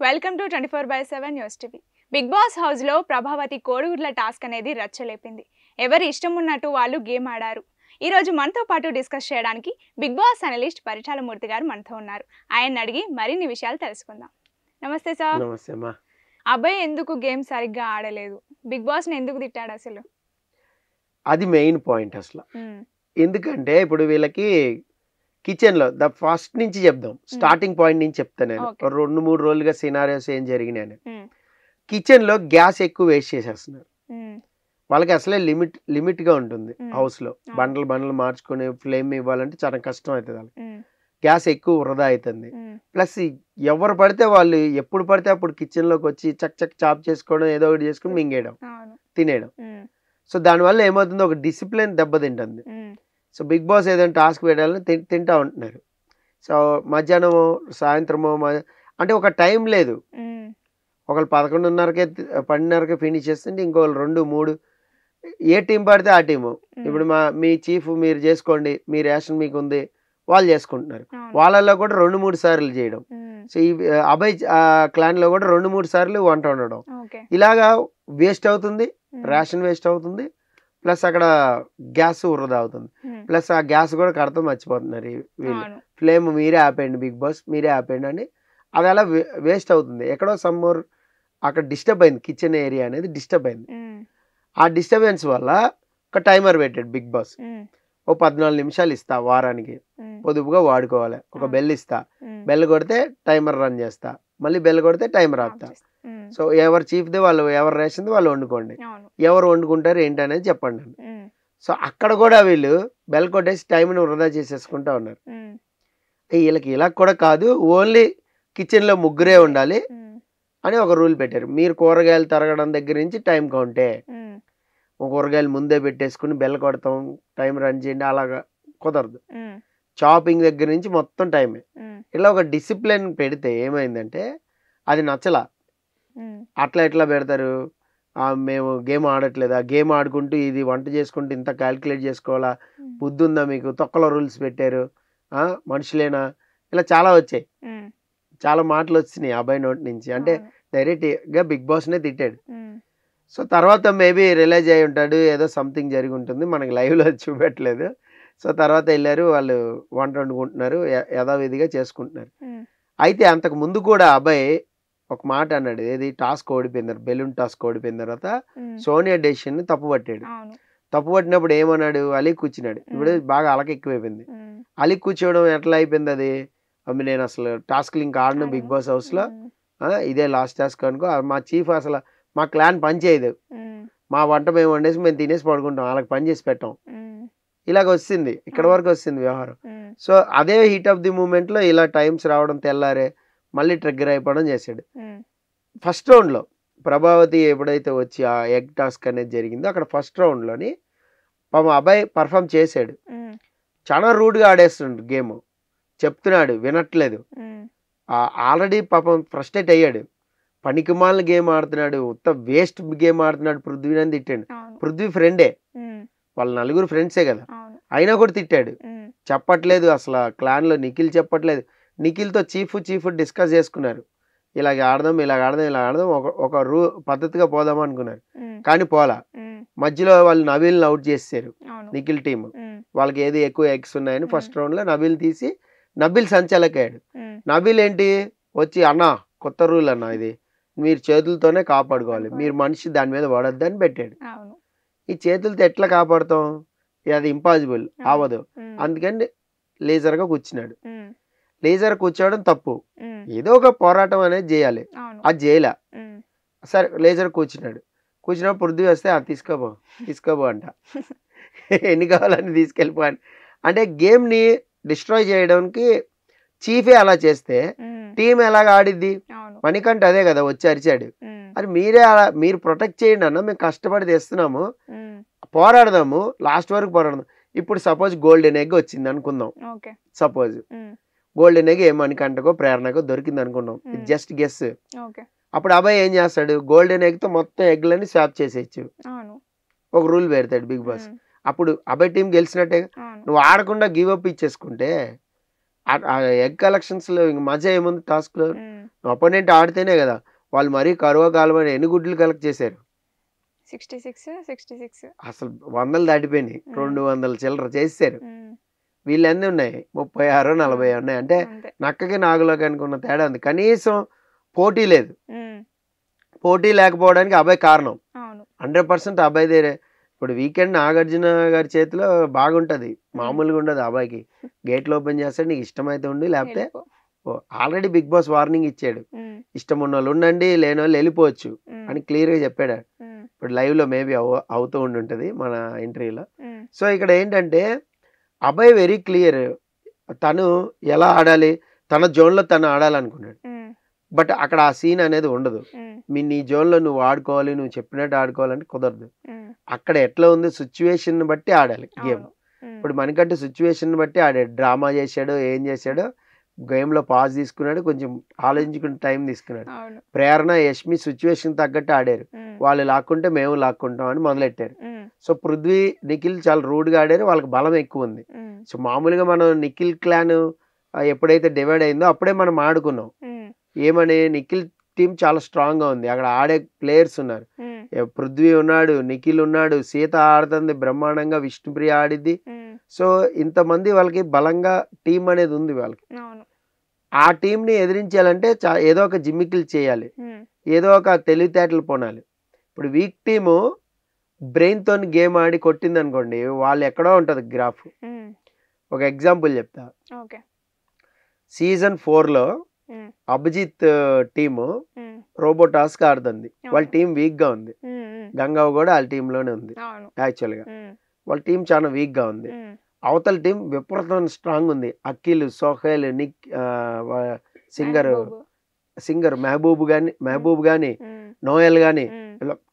Welcome to 24/7 news TV. Big boss house లో Prabhavathi కోడిగుడ్ల task అనేది రచ్చలేపింది. ఎవరి ఇష్టం ఉన్నట్టు వాళ్ళు గేమ్ ఆడారు. ఈ రోజు మనతో పాటు డిస్కస్ చేయడానికి బిగ్ బాస్ అనలిస్ట్ పరిటాలమూర్తి గారు మనతో ఉన్నారు. ఆయన అడిగి మరిన్ని విషయాలు తెలుసుకుందాం. నమస్తే సార్. నమస్తే అమ్మా. అబ్బాయి ఎందుకు గేమ్ సరిగ్గా ఆడలేదు? బిగ్ బాస్ ని ఎందుకు తిట్టాడు అసలు? అది మెయిన్ పాయింట్ అసలు. ఎందుకంటే ఇప్పుడు వీళ్ళకి కిచెన్ లో ఫస్ట్ నుంచి చెప్దాం, స్టార్టింగ్ పాయింట్ నుంచి చెప్తాను నేను. 2-3 రోజులుగా సినారియోస్ ఏం జరిగినాయని. కిచెన్ లో గ్యాస్ ఎక్కువ వేస్ట్ చేసేస్తున్నారు. వాళ్ళకి అసలే లిమిట్ గా ఉంటుంది హౌస్ లో. బండలు మార్చుకుని ఫ్లేమ్ ఇవ్వాలంటే చాలా కష్టం అవుతుంది వాళ్ళకి. గ్యాస్ ఎక్కువ వృధా అవుతుంది. ప్లస్ ఎవరు పడితే వాళ్ళు ఎప్పుడు పడితే అప్పుడు కిచెన్ లోకి వచ్చి చక్ చాప్ చేసుకోవడం, ఏదో ఒకటి చేసుకుని మింగేయడం, తినేయడం. సో దానివల్ల ఏమవుతుందో ఒక డిసిప్లిన్ దెబ్బతింటుంది. సో బిగ్ బాస్ ఏదైనా టాస్క్ పెట్టాలని తింటా ఉంటున్నారు. సో మధ్యాహ్నమో సాయంత్రమో అంటే ఒక టైం లేదు. ఒకళ్ళు 11:30కే 12:30కే ఫినిష్ చేస్తుంటే ఇంకొకళ్ళు 2-3 ఏ టీం పడితే ఆ టీము. ఇప్పుడు మీ చీఫ్ మీరు చేసుకోండి, మీ రేషన్ మీకు ఉంది, వాళ్ళు చేసుకుంటున్నారు. వాళ్ళల్లో కూడా 2-3 సార్లు చేయడం. సో ఈ అభయ్ క్లాన్ లో కూడా 2-3 సార్లు వంట వండడం. ఇలాగా వేస్ట్ అవుతుంది, రేషన్ వేస్ట్ అవుతుంది, ప్లస్ అక్కడ గ్యాస్ వృధా అవుతుంది. ప్లస్ ఆ గ్యాస్ కూడా కడతా మర్చిపోతున్నారు వీళ్ళు. ఫ్లేమ్ మీరే ఆపేయండి బిగ్ బాస్, మీరే ఆపేయండి అని. అది అలా వేస్ట్ అవుతుంది. ఎక్కడో సమ్మోర్ అక్కడ డిస్టర్బ్ అయింది, కిచెన్ ఏరియా అనేది డిస్టర్బ్ అయింది. ఆ డిస్టర్బెన్స్ వల్ల ఒక టైమర్ పెట్టాడు బిగ్ బాస్. ఓ 14 నిమిషాలు ఇస్తా వారానికి, పొదుపుగా వాడుకోవాలి. ఒక బెల్ ఇస్తా, బెల్ కొడితే టైమర్ రన్ చేస్తా, మళ్ళీ బెల్ కొడితే టైమర్ ఆపుతా. సో ఎవరు చీఫ్ది వాళ్ళు, ఎవరు రేషన్ది వాళ్ళు వండుకోండి, ఎవరు వండుకుంటారు ఏంటి అనేది చెప్పండి అని. సో అక్కడ కూడా వీళ్ళు బెల్ కొట్టేసి టైంని వృధా చేసేసుకుంటా ఉన్నారు. వీళ్ళకి ఇలా కూడా కాదు, ఓన్లీ కిచెన్లో ముగ్గురే ఉండాలి అని ఒక రూల్ పెట్టారు. మీరు కూరగాయలు తరగడం దగ్గర నుంచి టైం కౌంటే. కూరగాయలు ముందే పెట్టేసుకుని బెల్ కొడతాం, టైం రన్ చేయండి, అలాగా కుదరదు. చాపింగ్ దగ్గర నుంచి మొత్తం టైమే. ఇలా ఒక డిసిప్లిన్ పెడితే ఏమైందంటే అది నచ్చలా. అట్లా ఎట్లా పెడతారు, మేము గేమ్ ఆడట్లేదా, గేమ్ ఆడుకుంటూ ఇది వంట చేసుకుంటూ ఇంత క్యాల్కులేట్ చేసుకోవాలా, బుద్ధి ఉందా మీకు, తొక్కలో రూల్స్ పెట్టారు, మనుషులేనా, ఇలా చాలా వచ్చాయి. చాలా మాటలు వచ్చినాయి అబ్బాయి నోటి నుంచి. అంటే డైరెక్ట్గా బిగ్ బాస్నే తిట్టాడు. సో తర్వాత మేబీ రియలైజ్ అయి ఉంటాడు, ఏదో సంథింగ్ జరిగి ఉంటుంది, మనకి లైవ్లో చూపెట్టలేదు. సో తర్వాత వెళ్ళారు, వాళ్ళు వంట వండుకుంటున్నారు, యథావిధిగా చేసుకుంటున్నారు. అయితే అంతకు ముందు కూడా అబ్బాయి ఒక మాట అన్నాడు, ఏది టాస్క్ ఓడిపోయినారు, బెలూన్ టాస్క్ ఓడిపోయిన తర్వాత సోనియా డెసిషన్ ని తప్పు పట్టాడు. తప్పు పట్టినప్పుడు ఏమన్నాడు, అలీ కూర్చున్నాడు. ఇప్పుడు బాగా అలక ఎక్కువైపోయింది. అలీ కూర్చోవడం ఎట్లా అయిపోయింది, అది నేను అసలు టాస్క్లు ఇంకా ఆడను బిగ్ బాస్ హౌస్ లో, ఇదే లాస్ట్ టాస్క్ అనుకో, మా చీఫ్ అసలు మా క్లాన్ పని చేయదు, మా వంట మేము వండేసి మేము తినేసి పడుకుంటాం, వాళ్ళకి పని చేసి పెట్టాం, ఇలాగ వచ్చింది, ఇక్కడ వరకు వచ్చింది వ్యవహారం. సో అదే హీట్ ఆఫ్ ది మూమెంట్ లో ఇలా టైమ్స్ రావడం, తెల్లారే మళ్ళీ ట్రిగ్గర్ అయిపోవడం చేశాడు. ఫస్ట్ రౌండ్ లో ప్రభావతి ఎప్పుడైతే వచ్చి ఆ ఎగ్ టాస్క్ అనేది జరిగిందో, అక్కడ ఫస్ట్ రౌండ్ లోని పాపం అబ్బాయి పర్ఫామ్ చేశాడు. చాలా రూడ్ గా ఆడేస్తున్నాడు గేమ్, చెప్తున్నాడు వినట్లేదు. ఆల్రెడీ పాపం ఫ్రస్ట్రేట్ అయ్యాడు, పనికిమాలిన గేమ్ ఆడుతున్నాడు, ఉత్త వేస్ట్ గేమ్ ఆడుతున్నాడు, పృథ్వీని తిట్టాడు. పృథ్వీ ఫ్రెండే, వాళ్ళ నలుగురు ఫ్రెండ్సే కదా, అయినా కూడా తిట్టాడు. చెప్పట్లేదు అసలు క్లాన్ లో నిఖిల్ చెప్పట్లేదు. నిఖిల్తో చీఫ్ డిస్కస్ చేసుకున్నారు, ఇలాగ ఆడదాం, ఒక పద్ధతిగా పోదాం అనుకున్నారు, కానీ పోలా. మధ్యలో వాళ్ళు నబీల్ని అవుట్ చేశారు నిఖిల్ టీమ్. వాళ్ళకి ఏది ఎక్కువ ఎగ్స్ ఉన్నాయని ఫస్ట్ రౌండ్ లో నబీల్ తీసి నబీల్ సంచాలకయ్యాడు. నబీల్ ఏంటి వచ్చి, అన్నా కొత్త రూల్ అన్నా, ఇది మీరు చేతులతోనే కాపాడుకోవాలి, మీరు మనిషి దాని మీద పడొద్దు అని పెట్టాడు. ఈ చేతులతో ఎట్లా కాపాడుతాం, అది ఇంపాసిబుల్ అవ్వదు. అందుకని లేజర్ గా కూర్చున్నాడు. లేజర్ కూర్చోవడం తప్పు, ఏదో ఒక పోరాటం అనేది చేయాలి, అది చేయలే. సరే లేజర్ కూర్చున్నప్పుడు పృథ్వీ వస్తే తీసుకోబో అంట, ఎన్ని కావాలని తీసుకెళ్ళిపో అని. అంటే గేమ్ ని డిస్ట్రాయ్ చేయడానికి చీఫే అలా చేస్తే టీం ఎలాగ ఆడిద్ది? మణికంఠ అదే కదా వచ్చి అరిచాడు, అది మీరే అలా మీరు ప్రొటెక్ట్ చేయండి అన్న, మేము కష్టపడి తెస్తున్నాము, పోరాడదాము, లాస్ట్ వరకు పోరాడదాం. ఇప్పుడు సపోజ్ గోల్డెన్ ఎగ్ వచ్చింది అనుకుందాం, సపోజ్ గోల్డెన్ ఎగ్ మణికంఠకో ప్రేరణకో దొరికింది అనుకున్నాం, ఇది జస్ట్ గెస్. అప్పుడు అబ్బాయి ఏం చేస్తాడు, గోల్డెన్ ఎగ్ తో మొత్తం ఎగ్లని స్వాప్ చేసేయచ్చు, ఒక రూల్ పెడతాడు బిగ్ బాస్. అప్పుడు అబ్బాయి టీం గెలిచినట్టే. నువ్వు ఆడకుండా గివ్ అప్ ఇచ్చేసుకుంటే ఎగ్ కలెక్షన్స్ లో మజా ఏముంది టాస్క్ లో? అపోనెంట్ ఆడితేనే కదా వాళ్ళు మరీ కరువు కాలం అని ఎన్ని గుడ్లు కలెక్ట్ చేశారు 66 అసలు 100 దాటిపోయినాయి 200 చిల్లర చేశారు వీళ్ళు ఎన్ని ఉన్నాయి 36 40 ఉన్నాయి అంటే నక్కకి నాగులోకానికి ఉన్న తేడా ఉంది కనీసం పోటీ లేదు పోటీ లేకపోవడానికి అబ్బాయి కారణం 100% అబ్బాయిదే ఇప్పుడు వీకెండ్ నాగార్జున గారి చేతిలో బాగుంటది మామూలుగా ఉండదు అబ్బాయికి గేట్లు ఓపెన్ చేస్తాడు నీకు ఇష్టమైతే ఉండి లేకపోతే ఆల్రెడీ బిగ్ బాస్ వార్నింగ్ ఇచ్చాడు ఇష్టం ఉన్న వాళ్ళు ఉండండి లేని వాళ్ళు వెళ్ళిపోవచ్చు అని క్లియర్ గా చెప్పాడు ఇప్పుడు లైవ్ లో మేబీ అవుతూ ఉండుంటది మన ఇంటర్వ్యూలో సో ఇక్కడ ఏంటంటే అబ్బాయి వెరీ క్లియర్ తను ఎలా ఆడాలి తన జోన్ లో తను ఆడాలనుకున్నాడు బట్ అక్కడ ఆ సీన్ అనేది ఉండదు నీ జోన్ లో నువ్వు ఆడుకోవాలి నువ్వు చెప్పినట్టు ఆడుకోవాలంటే కుదరదు అక్కడ ఎట్లా ఉంది సిచ్యువేషన్ బట్టి ఆడాలి గేమ్ ఇప్పుడు మనకంటే సిచ్యువేషన్ బట్టి ఆడాడు డ్రామా చేశాడు ఏం చేశాడో గేమ్ లో పాజ్ తీసుకున్నాడు కొంచెం ఆలోచించుకుని టైం తీసుకున్నాడు ప్రేరణ యష్మి సిచ్యువేషన్ తగ్గట్టు ఆడారు వాళ్ళు లాక్కుంటే మేము లాక్కుంటాం అని మొదలెట్టారు సో పృథ్వీ నిఖిల్ చాలా రూడ్ గా ఆడారు వాళ్ళకి బలం ఎక్కువ ఉంది సో మామూలుగా మనం నిఖిల్ క్లాన్ ఎప్పుడైతే డివైడ్ అయిందో అప్పుడే మనం ఆడుకున్నాం ఏమని నిఖిల్ టీం చాలా స్ట్రాంగ్ గా ఉంది అక్కడ ఆడే ప్లేయర్స్ ఉన్నారు పృథ్వీ ఉన్నాడు నిఖిల్ ఉన్నాడు సీత ఆడుతుంది బ్రహ్మాండంగా విష్ణుప్రియ ఆడిద్ది సో ఇంతమంది వాళ్ళకి బలంగా టీం అనేది ఉంది వాళ్ళకి ఆ టీం ని ఎదిరించాలంటే ఏదో ఒక జిమ్మికిల్ చేయాలి ఏదో ఒక తెలివితేటలు పోనాలి ఇప్పుడు వీక్ టీము బ్రెయిన్ తో గేమ్ ఆడి కొట్టింది అనుకోండి వాళ్ళు ఎక్కడో ఉంటది గ్రాఫ్ ఒక ఎగ్జాంపుల్ చెప్తా సీజన్ 4 లో అభిజిత్ టీము రోబో టాస్క్ ఆడుతుంది వాళ్ళ టీం వీక్ గా ఉంది గంగావ్ కూడా వాళ్ళ టీమ్ లోనే ఉంది యాక్చువల్ గా వాళ్ళ టీం చాలా వీక్ గా ఉంది అవతల టీం విపరీతమైన స్ట్రాంగ్ ఉంది అఖిల్ సోహెల్ నిక్ సింగర్ మహబూబ్ గాని నోయల్ గాని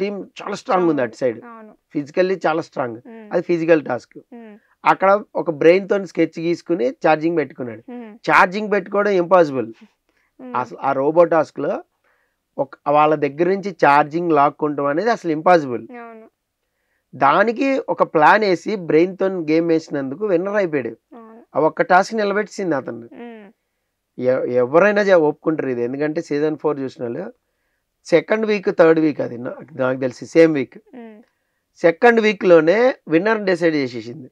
టీం చాలా స్ట్రాంగ్ ఉంది అటు సైడ్ ఫిజికల్లీ చాలా స్ట్రాంగ్ అది ఫిజికల్ టాస్క్ అక్కడ ఒక బ్రెయిన్ తో స్కెచ్ గీసుకుని ఛార్జింగ్ పెట్టుకున్నాడు ఛార్జింగ్ పెట్టుకోవడం ఇంపాసిబుల్ అసలు ఆ రోబో టాస్క్ లో వాళ్ళ దగ్గర నుంచి ఛార్జింగ్ లాక్కుంటాం అనేది అసలు ఇంపాసిబుల్ దానికి ఒక ప్లాన్ వేసి బ్రెయిన్ తో గేమ్ వేసినందుకు విన్నర్ అయిపోయాడు ఆ ఒక్క టాస్క్ నిలబెట్టింది అతను ఎవరైనా ఒప్పుకుంటారు ఇది ఎందుకంటే సీజన్ 4 చూసిన వాళ్ళు సెకండ్ వీక్ థర్డ్ వీక్ అది నాకు తెలిసి సేమ్ వీక్ సెకండ్ వీక్ లోనే విన్నర్ డిసైడ్ చేసేసింది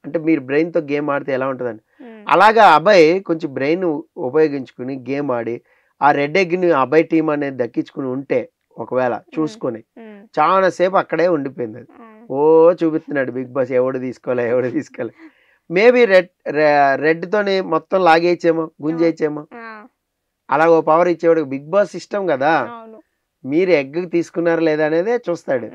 అంటే మీరు బ్రెయిన్ తో గేమ్ ఆడితే ఎలా ఉంటుందని అలాగా అబ్బాయి కొంచెం బ్రెయిన్ ఉపయోగించుకుని గేమ్ ఆడి ఆ రెడ్ ఎగ్ ని అబ్బాయి టీం అనేది దక్కించుకుని ఉంటే ఒకవేళ చూసుకొని చాలా సేపు అక్కడే ఉండిపోయింది అది ఓ చూపిస్తున్నాడు బిగ్ బాస్ ఎవడు తీసుకోలే మేబీ రెడ్ తోని మొత్తం లాగేయచ్చేమో గుంజేయచ్చేమో అలా ఓ పవర్ ఇచ్చేవాడు బిగ్ బాస్ ఇష్టం కదా మీరు ఎగ్ తీసుకున్నారా లేదా అనేదే చూస్తాడు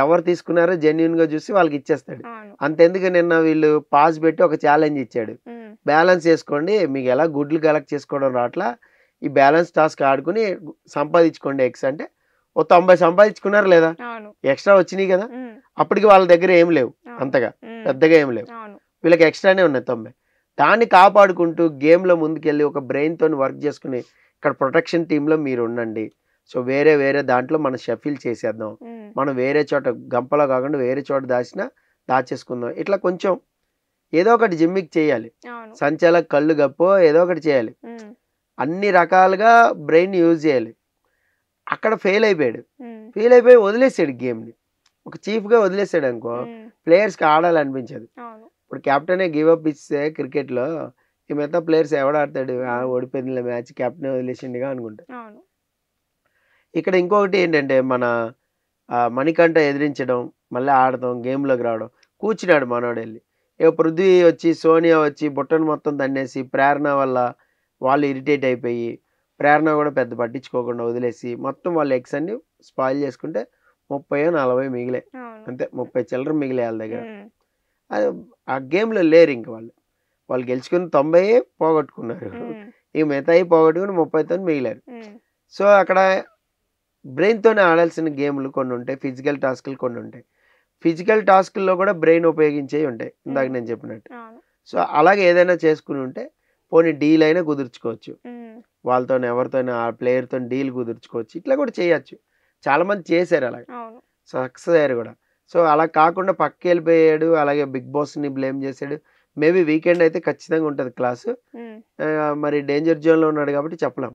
ఎవరు తీసుకున్నారో జెన్యున్ గా చూసి వాళ్ళకి ఇచ్చేస్తాడు అంతెందుకు నిన్న వీళ్ళు పాస్ పెట్టి ఒక ఛాలెంజ్ ఇచ్చాడు బ్యాలెన్స్ చేసుకోండి మీకు ఎలా గుడ్లు కలెక్ట్ చేసుకోవడం రాట్లా ఈ బ్యాలెన్స్ టాస్క్ ఆడుకుని సంపాదించుకోండి ఎక్స్ అంటే ఓ 90 సంపాదించుకున్నారు లేదా ఎక్స్ట్రా వచ్చినాయి కదా అప్పటికి వాళ్ళ దగ్గర ఏం లేవు అంతగా పెద్దగా ఏం లేవు వీళ్ళకి ఎక్స్ట్రానే ఉన్నాయి 90 దాన్ని కాపాడుకుంటూ గేమ్ లో ముందుకెళ్ళి ఒక బ్రెయిన్ తోని వర్క్ చేసుకుని ఇక్కడ ప్రొటెక్షన్ టీమ్ లో మీరు ఉండండి సో వేరే దాంట్లో మనం షఫిల్ చేసేద్దాం మనం వేరే చోట గంపలో కాకుండా వేరే చోట దాచేసుకుందాం ఇట్లా కొంచెం ఏదో ఒకటి జిమ్మిక్ చేయాలి సంచాలకు కళ్ళు గప్పో ఏదో ఒకటి చేయాలి అన్ని రకాలుగా బ్రెయిన్ యూజ్ చేయాలి అక్కడ ఫెయిల్ అయిపోయి వదిలేసాడు గేమ్ ని ఒక చీఫ్ గా వదిలేసాడు అనుకో ప్లేయర్స్ కి ఆడాలనిపించదు ఇప్పుడు కెప్టెనే గివ్ అప్ ఇస్తే క్రికెట్ లో ఈ మిగతా ప్లేయర్స్ ఎవడు ఆడతాడు ఓడిపోయింది మ్యాచ్ కెప్టెన్ వదిలేసిండిగా అనుకుంటా ఇక్కడ ఇంకొకటి ఏంటంటే మన మణికంఠ ఎదిరించడం మళ్ళీ ఆడటం గేమ్లోకి రావడం కూర్చున్నాడు మనోడు వెళ్ళి ఇక పృథ్వీ వచ్చి సోనియా వచ్చి బుట్టను మొత్తం తన్నేసి ప్రేరణ వల్ల వాళ్ళు ఇరిటేట్ అయిపోయి ప్రేరణ కూడా పెద్ద పట్టించుకోకుండా వదిలేసి మొత్తం వాళ్ళ ఎగ్స్ అన్ని స్పాయిల్ చేసుకుంటే 30-40 మిగిలే అంతే 30 చిల్లర మిగిలే వాళ్ళ దగ్గర అది ఆ గేమ్లో లేరు ఇంక వాళ్ళు గెలుచుకుని 90 పోగొట్టుకున్నారు ఇక మిగతాయి పోగొట్టుకుని 30తో మిగిలారు సో అక్కడ బ్రెయిన్ తోనే ఆడాల్సిన గేమ్లు కొన్ని ఉంటాయి ఫిజికల్ టాస్క్లు కొన్ని ఉంటాయి ఫిజికల్ టాస్క్ల్లో కూడా బ్రెయిన్ ఉపయోగించేవి ఉంటాయి ఇందాక నేను చెప్పినట్టు సో అలాగే ఏదైనా చేసుకుని ఉంటే పోనీ డీల్ అయినా కుదుర్చుకోవచ్చు వాళ్ళతో ఎవరితోనే ఆ ప్లేయర్తో డీల్ కుదుర్చుకోవచ్చు ఇట్లా కూడా చేయొచ్చు చాలా మంది చేశారు అలాగే సక్సెస్ అయ్యారు కూడా సో అలా కాకుండా పక్కకి వెళ్ళిపోయాడు అలాగే బిగ్ బాస్ ని బ్లేమ్ చేశాడు మేబీ వీకెండ్ అయితే ఖచ్చితంగా ఉంటుంది క్లాసు మరి డేంజర్ జోన్ లో ఉన్నాడు కాబట్టి చెప్పలేం